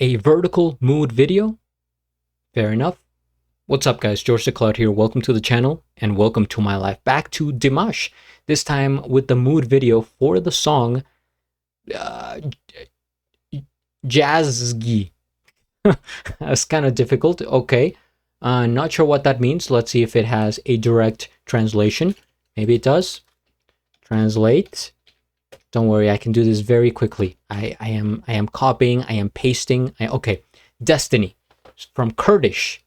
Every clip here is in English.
A vertical mood video? Fair enough. What's up guys, GeorgeTheCloud here. Welcome to the channel and welcome to my life. Back to Dimash, this time with the mood video for the song YAZGI. That's kind of difficult. Okay, not sure what that means. Let's see if it has a direct translation. Maybe it does. Translate. Don't worry, I can do this very quickly. I am copying, I am pasting. Okay, Destiny from Kurdish.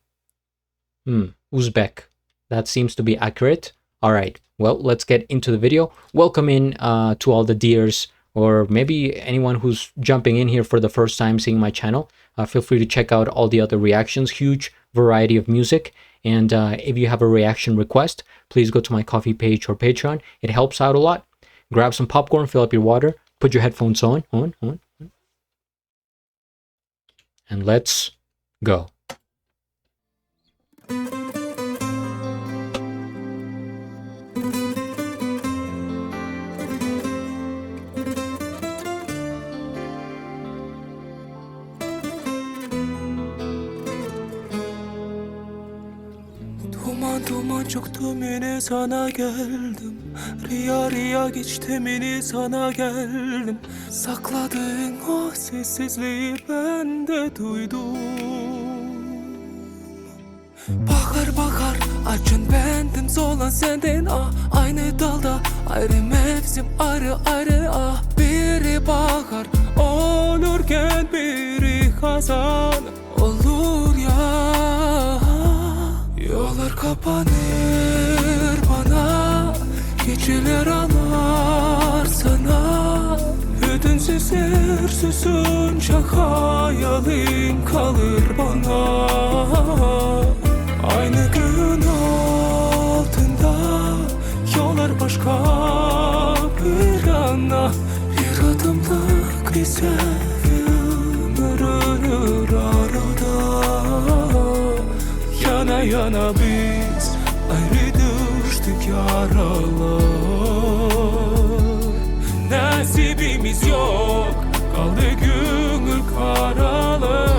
Uzbek. That seems to be accurate. All right, well, let's get into the video. Welcome in to all the dears, or maybe anyone who's jumping in here for the first time seeing my channel. Feel free to check out all the other reactions. Huge variety of music. And if you have a reaction request, please go to my Coffee page or Patreon. It helps out a lot. Grab some popcorn, fill up your water, put your headphones on, and let's go. Duman çıktım yine sana geldim. Riya geçtim yine sana geldim. Sakladığın o sessizliği ben de duydum. Bakar acın bendim, solan senden aynı dalda, ayrı mevsim ayrı biri bakar olurken biri hazan olur ya. Yollar kapanır bana, geceler ağlar sana. Ödünsüz susunca hayalin kalır bana. Aynı gün altında yollar başka bir yana. Bir adımlık ise ömür arada. Yana yana biz ayrı düştük yaralar. Nasibimiz yok, kaldı gönül karalar.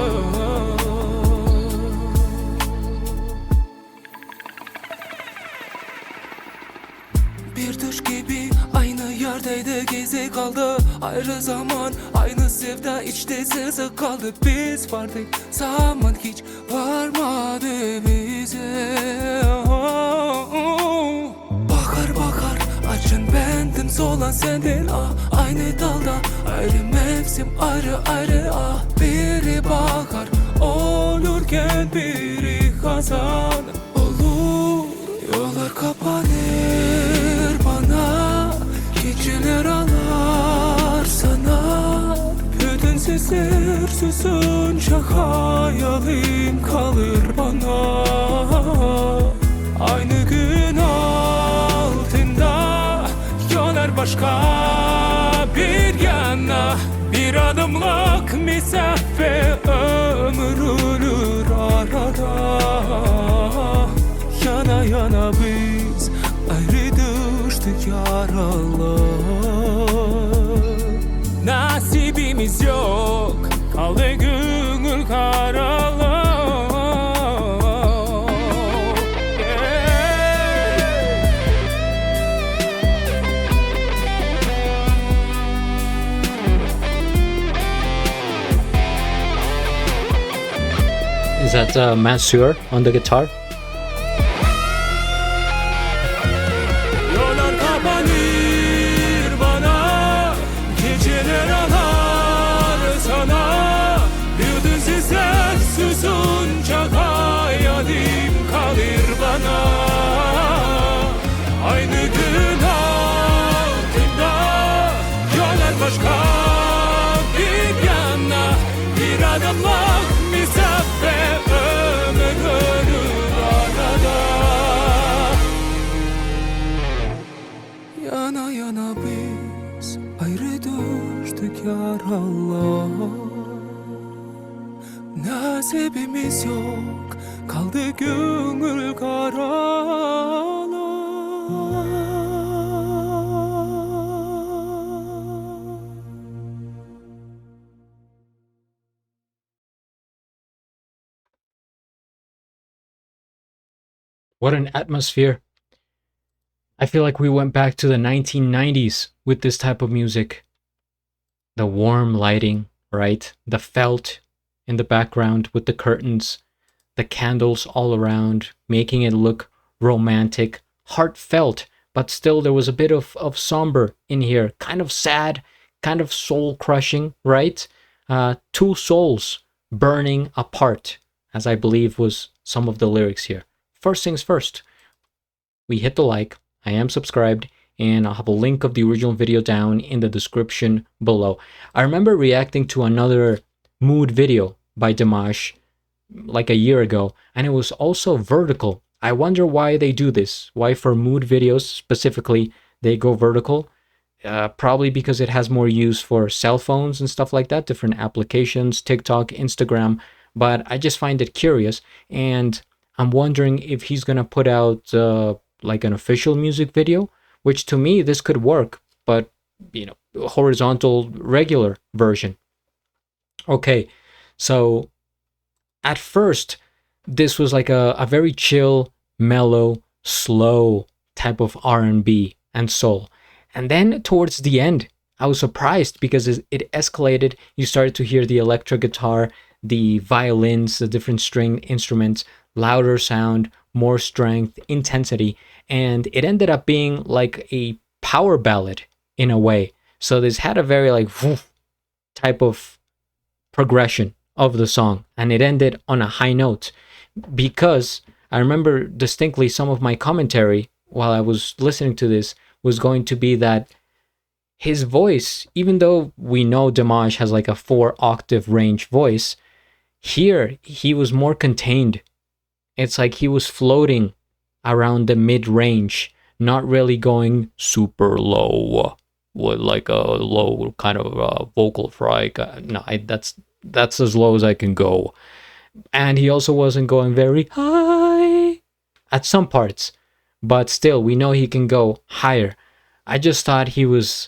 Bir düş gibi aynı yerdeydi, gezi kaldı. Ayrı zaman, aynı sevda, içte sızı kaldı. Biz vardık, zaman hiç varmadı bize. Bakar acın bendim, solan senden aynı dalda, ayrı mevsim ayrı biri bakar olurken biri hazan olur. Yollar kapanır bana, geceler ağlar sana. Bütün sesler susunca hayalim kalır bana. Aynı gün altında yollar başka bir yana. Bir adımlık mesafe, ömür ölür arada. Yana yana biz ayrı düştük yaralar. Nasibimiz yok, kaldı gönül karalar. Is that Mansur on the guitar? Yollar kapanır bana, geceler ağlar sana. Büyüdün sesler susunca hayalim kalır bana. Aynı gün altında yollar başka bir yana. Bir adımlık mesafe, ömür ölür arada. Yana yana biz ayrı düştük yaralar. Nasibimiz yok, kaldı gönül karalar. What an atmosphere. I feel like we went back to the 1990s with this type of music. The warm lighting, right? The felt in the background with the curtains, the candles all around, making it look romantic, heartfelt, but still there was a bit of somber in here, kind of sad, kind of soul crushing, right? Two souls burning apart, as I believe was some of the lyrics here. First things first, we hit the like, I am subscribed, and I'll have a link of the original video down in the description below. I remember reacting to another mood video by Dimash like a year ago, and it was also vertical. I wonder why they do this, why for mood videos specifically they go vertical. Probably because it has more use for cell phones and stuff like that, different applications, TikTok, Instagram, but I just find it curious, and I'm wondering if he's gonna put out like an official music video, which to me this could work, but you know, horizontal regular version. Okay, so at first this was like a very chill, mellow, slow type of R&B and soul, and then towards the end I was surprised because it escalated. You started to hear the electric guitar, the violins, the different string instruments, louder sound, more strength, intensity, and it ended up being like a power ballad in a way. So this had a very like type of progression of the song, and it ended on a high note, because I remember distinctly some of my commentary while I was listening to this was going to be that his voice, even though we know Dimash has like a 4-octave range voice, here he was more contained. It's like he was floating around the mid-range, not really going super low with like a low kind of vocal fry. No, that's as low as I can go. And he also wasn't going very high at some parts, but still we know he can go higher. I just thought he was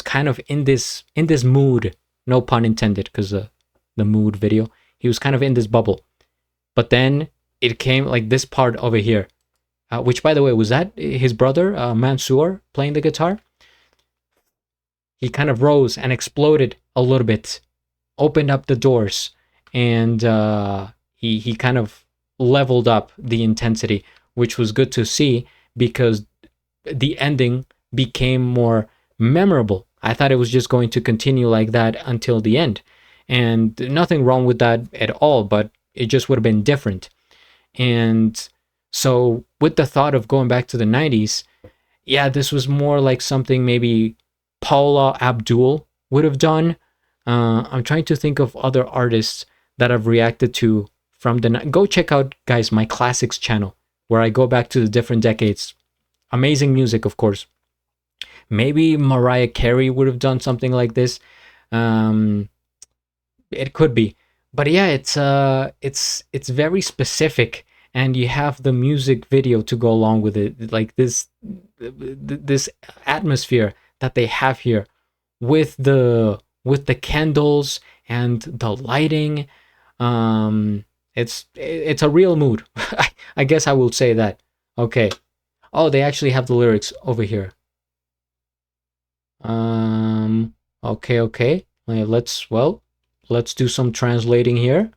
kind of in this mood, no pun intended, because the mood video, he was kind of in this bubble. But then it came like this part over here, which by the way, was that his brother Mansoor playing the guitar? He kind of rose and exploded a little bit, opened up the doors, and he kind of leveled up the intensity, which was good to see because the ending became more memorable. I thought it was just going to continue like that until the end, and nothing wrong with that at all, but it just would have been different. And so with the thought of going back to the 90s, yeah, this was more like something maybe Paula Abdul would have done. I'm trying to think of other artists that I've reacted to from the... Go check out, guys, my classics channel, where I go back to the different decades. Amazing music, of course. Maybe Mariah Carey would have done something like this. It could be. But yeah, it's very specific, and you have the music video to go along with it, like this atmosphere that they have here with the candles and the lighting. It's a real mood. I guess I will say that. Okay. Oh, they actually have the lyrics over here. Okay. Let's do some translating here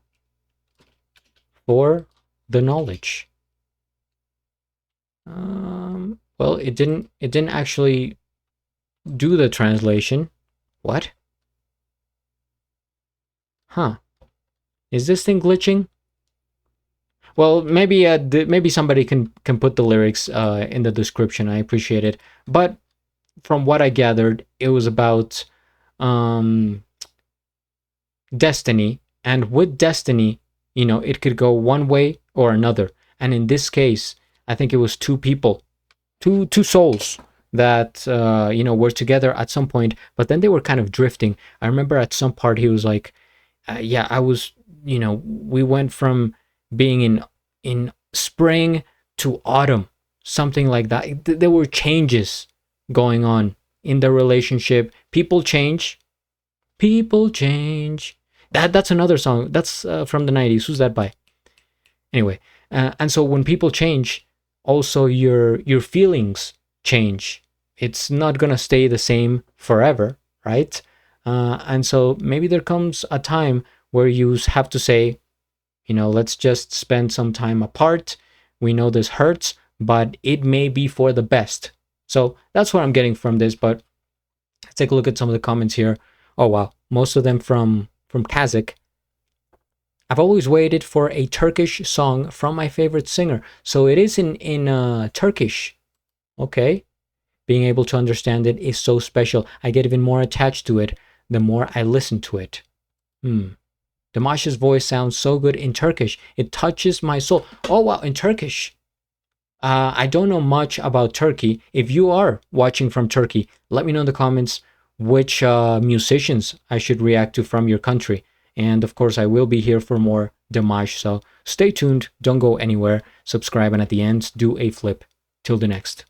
for the knowledge. Well, it didn't actually do the translation. What? Huh. Is this thing glitching? Well, maybe maybe somebody can put the lyrics in the description. I appreciate it. But from what I gathered, it was about destiny, and with destiny, you know, it could go one way or another. And in this case, I think it was two people, two souls that you know, were together at some point, but then they were kind of drifting. I remember at some part he was like, yeah, I was, you know, we went from being in spring to autumn, something like that. There were changes going on in the relationship. People change. That's another song. That's from the 90s. Who's that by? Anyway, and so when people change, also your feelings change. It's not gonna stay the same forever, right? And so maybe there comes a time where you have to say, let's just spend some time apart. We know this hurts, but it may be for the best. So that's what I'm getting from this. But let's take a look at some of the comments here. Oh wow, most of them from Kazakh. I've always waited for a Turkish song from my favorite singer. So it is in Turkish. Okay. Being able to understand it is so special. I get even more attached to it the more I listen to it. Dimash's voice sounds so good in Turkish. It touches my soul. Oh wow, in Turkish. I don't know much about Turkey. If you are watching from Turkey, let me know in the comments which musicians I should react to from your country. And of course, I will be here for more Dimash. So stay tuned. Don't go anywhere. Subscribe, and at the end, do a flip. Till the next.